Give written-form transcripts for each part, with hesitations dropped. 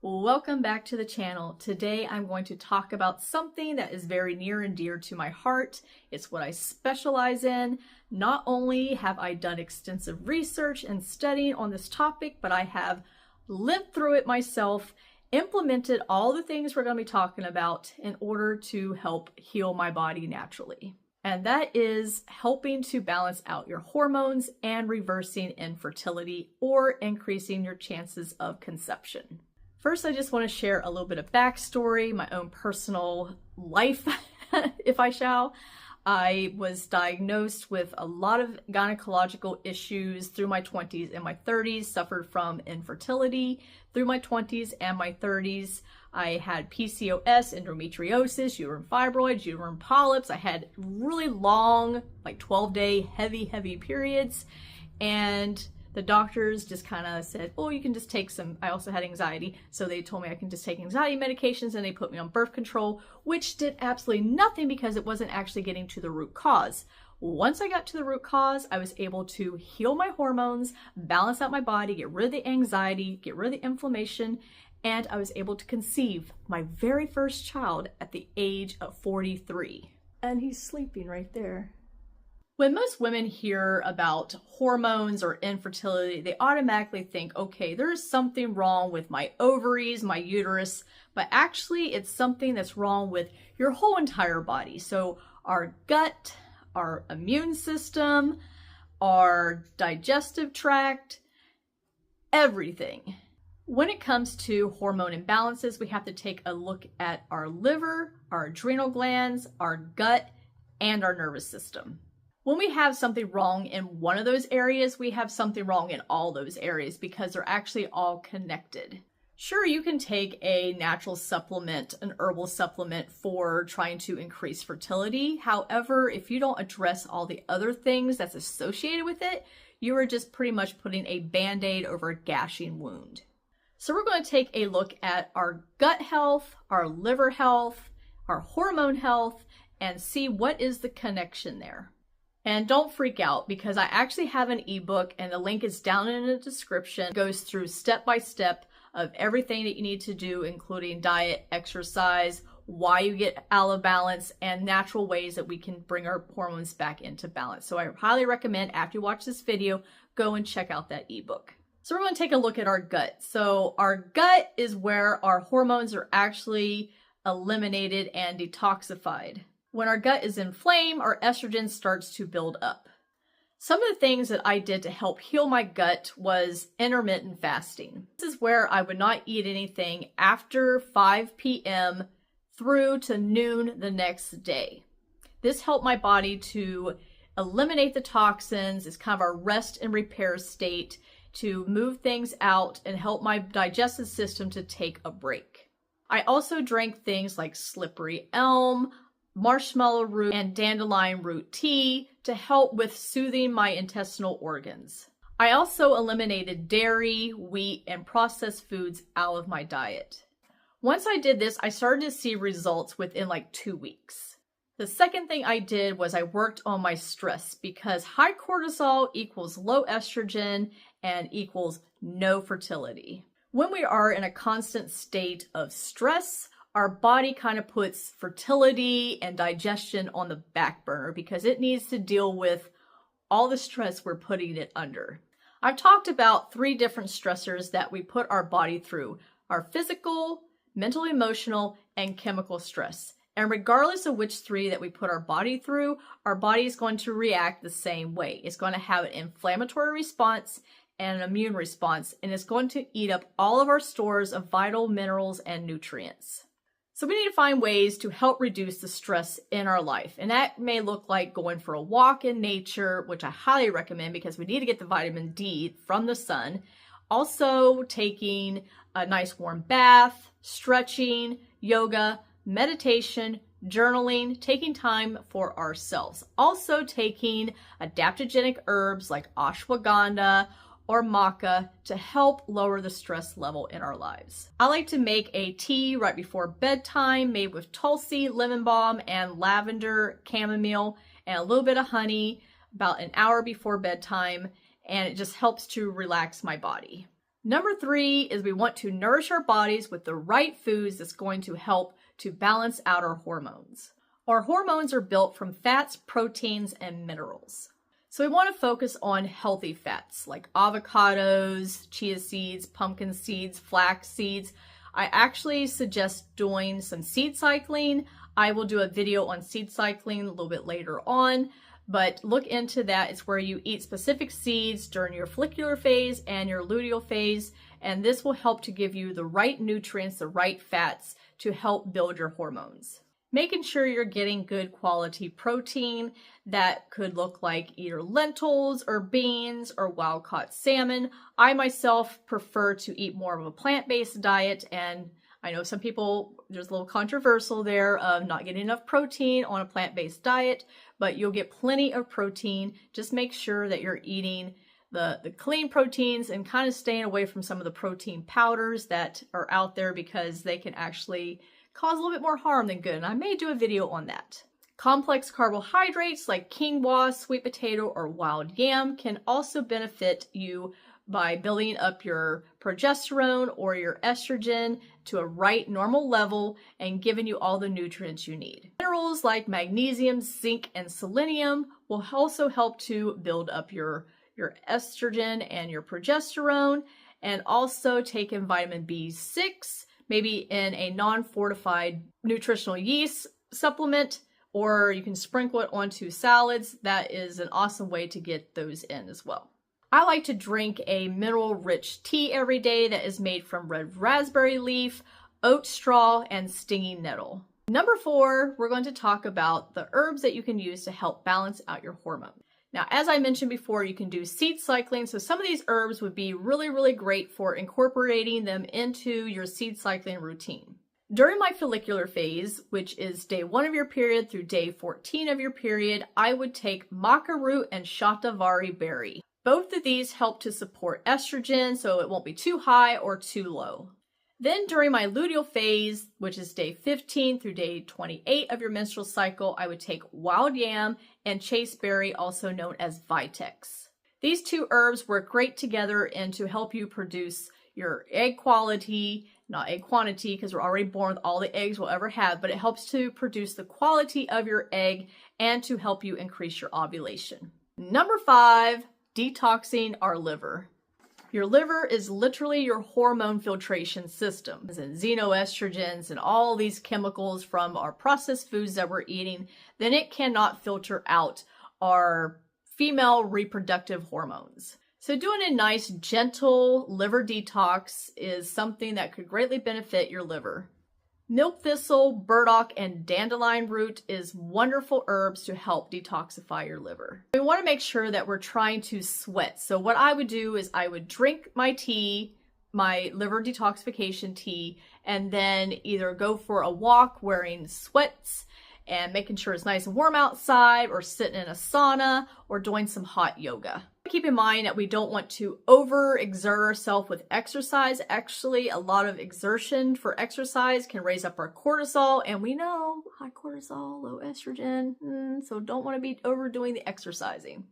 Welcome back to the channel. Today I'm going to talk about something that is very near and dear to my heart. It's what I specialize in. Not only have I done extensive research and studying on this topic, but I have lived through it myself, implemented all the things we're going to be talking about in order to help heal my body naturally. And that is helping to balance out your hormones and reversing infertility or increasing your chances of conception. First, I just want to share a little bit of backstory, my own personal life, if I shall. I was diagnosed with a lot of gynecological issues through my 20s and my 30s, suffered from infertility through my 20s and my 30s. I had PCOS, endometriosis, uterine fibroids, uterine polyps. I had really long, like 12-day, heavy periods. And the doctors just kind of said, oh, you can just take some, I also had anxiety, so they told me I can just take anxiety medications, and they put me on birth control, which did absolutely nothing because it wasn't actually getting to the root cause. Once I got to the root cause, I was able to heal my hormones, balance out my body, get rid of the anxiety, get rid of the inflammation, and I was able to conceive my very first child at the age of 43. And he's sleeping right there. When most women hear about hormones or infertility, they automatically think, okay, there's something wrong with my ovaries, my uterus, but actually it's something that's wrong with your whole entire body. So our gut, our immune system, our digestive tract, everything. When it comes to hormone imbalances, we have to take a look at our liver, our adrenal glands, our gut, and our nervous system. When we have something wrong in one of those areas, we have something wrong in all those areas because they're actually all connected. Sure, you can take a natural supplement, an herbal supplement for trying to increase fertility. However, if you don't address all the other things that's associated with it, you are just pretty much putting a band-aid over a gashing wound. So we're going to take a look at our gut health, our liver health, our hormone health, and see what is the connection there. And don't freak out because I actually have an ebook, and the link is down in the description. It goes through step by step of everything that you need to do, including diet, exercise, why you get out of balance, and natural ways that we can bring our hormones back into balance. So I highly recommend, after you watch this video, go and check out that ebook. So we're going to take a look at our gut. So our gut is where our hormones are actually eliminated and detoxified. When our gut is inflamed, our estrogen starts to build up. Some of the things that I did to help heal my gut was intermittent fasting. This is where I would not eat anything after 5 p.m. through to noon the next day. This helped my body to eliminate the toxins. It's kind of a rest and repair state to move things out and help my digestive system to take a break. I also drank things like slippery elm, marshmallow root, and dandelion root tea to help with soothing my intestinal organs. I also eliminated dairy, wheat, and processed foods out of my diet. Once I did this, I started to see results within like 2 weeks. The second thing I did was I worked on my stress because high cortisol equals low estrogen and equals no fertility. When we are in a constant state of stress, our body kind of puts fertility and digestion on the back burner because it needs to deal with all the stress we're putting it under. I've talked about 3 different stressors that we put our body through: our physical, mental, emotional, and chemical stress. And regardless of which 3 that we put our body through, our body is going to react the same way. It's going to have an inflammatory response and an immune response, and it's going to eat up all of our stores of vital minerals and nutrients. So we need to find ways to help reduce the stress in our life. And that may look like going for a walk in nature, which I highly recommend because we need to get the vitamin D from the sun. Also taking a nice warm bath, stretching, yoga, meditation, journaling, taking time for ourselves. Also taking adaptogenic herbs like ashwagandha or maca to help lower the stress level in our lives. I like to make a tea right before bedtime made with tulsi, lemon balm, and lavender, chamomile, and a little bit of honey about an hour before bedtime, and it just helps to relax my body. Number 3 is we want to nourish our bodies with the right foods that's going to help to balance out our hormones. Our hormones are built from fats, proteins, and minerals. So we want to focus on healthy fats like avocados, chia seeds, pumpkin seeds, flax seeds. I actually suggest doing some seed cycling. I will do a video on seed cycling a little bit later on, but look into that. It's where you eat specific seeds during your follicular phase and your luteal phase, and this will help to give you the right nutrients, the right fats to help build your hormones. Making sure you're getting good quality protein that could look like either lentils or beans or wild-caught salmon. I myself prefer to eat more of a plant-based diet, and I know some people, there's a little controversial there of not getting enough protein on a plant-based diet, but you'll get plenty of protein. Just make sure that you're eating the clean proteins and kind of staying away from some of the protein powders that are out there because they can actually cause a little bit more harm than good, and I may do a video on that. Complex carbohydrates like quinoa, sweet potato, or wild yam can also benefit you by building up your progesterone or your estrogen to a right normal level and giving you all the nutrients you need. Minerals like magnesium, zinc, and selenium will also help to build up your estrogen and your progesterone, and also take in vitamin B6, maybe in a non-fortified nutritional yeast supplement, or you can sprinkle it onto salads. That is an awesome way to get those in as well. I like to drink a mineral-rich tea every day that is made from red raspberry leaf, oat straw, and stinging nettle. Number 4, we're going to talk about the herbs that you can use to help balance out your hormones. Now, as I mentioned before, you can do seed cycling. So some of these herbs would be really, really great for incorporating them into your seed cycling routine. During my follicular phase, which is day 1 of your period through day 14 of your period, I would take maca root and shatavari berry. Both of these help to support estrogen, so it won't be too high or too low. Then during my luteal phase, which is day 15 through day 28 of your menstrual cycle, I would take wild yam and chasteberry, also known as Vitex. These 2 herbs work great together and to help you produce your egg quality, not egg quantity, because we're already born with all the eggs we'll ever have, but it helps to produce the quality of your egg and to help you increase your ovulation. Number 5, detoxing our liver. Your liver is literally your hormone filtration system. And xenoestrogens and all these chemicals from our processed foods that we're eating, then it cannot filter out our female reproductive hormones. So doing a nice, gentle liver detox is something that could greatly benefit your liver. Milk thistle, burdock, and dandelion root is wonderful herbs to help detoxify your liver. We want to make sure that we're trying to sweat. So what I would do is I would drink my tea, my liver detoxification tea, and then either go for a walk wearing sweats and making sure it's nice and warm outside, or sitting in a sauna, or doing some hot yoga. Keep in mind that we don't want to overexert ourselves with exercise. Actually, a lot of exertion for exercise can raise up our cortisol, and we know high cortisol, low estrogen, so don't want to be overdoing the exercising.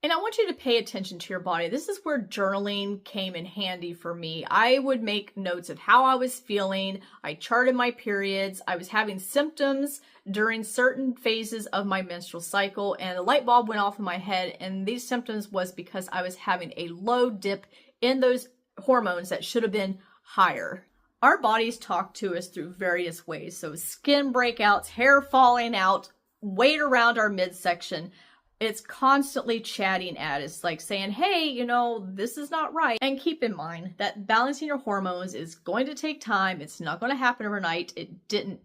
And I want you to pay attention to your body. This is where journaling came in handy for me. I would make notes of how I was feeling. I charted my periods. I was having symptoms during certain phases of my menstrual cycle, and a light bulb went off in my head, and these symptoms was because I was having a low dip in those hormones that should have been higher. Our bodies talk to us through various ways. So skin breakouts, hair falling out, weight around our midsection. It's constantly chatting at us, like saying, hey, you know, this is not right. And keep in mind that balancing your hormones is going to take time. It's not going to happen overnight. It didn't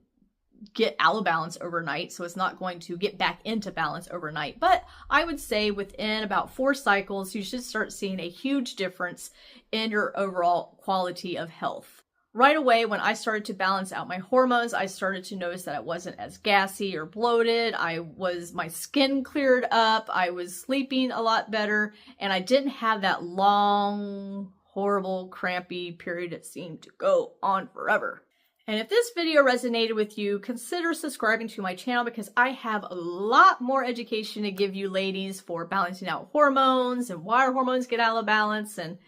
get out of balance overnight, so it's not going to get back into balance overnight. But I would say within about 4 cycles, you should start seeing a huge difference in your overall quality of health. Right away, when I started to balance out my hormones, I started to notice that I wasn't as gassy or bloated. My skin cleared up. I was sleeping a lot better, and I didn't have that long, horrible, crampy period that seemed to go on forever. And if this video resonated with you, consider subscribing to my channel, because I have a lot more education to give you ladies for balancing out hormones and why our hormones get out of balance and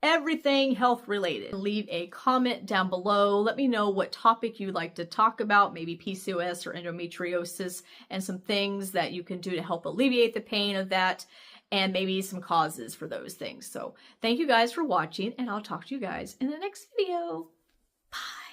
everything health related. Leave a comment down below. Let me know what topic you'd like to talk about, maybe PCOS or endometriosis, and some things that you can do to help alleviate the pain of that, and maybe some causes for those things. So thank you guys for watching, and I'll talk to you guys in the next video.